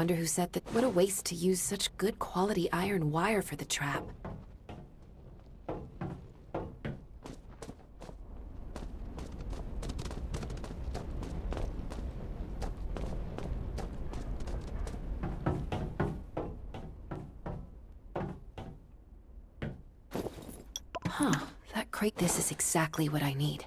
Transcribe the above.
wonder who said that. What a waste to use such good quality iron wire for the trap. Huh, that crate. This is exactly what I need.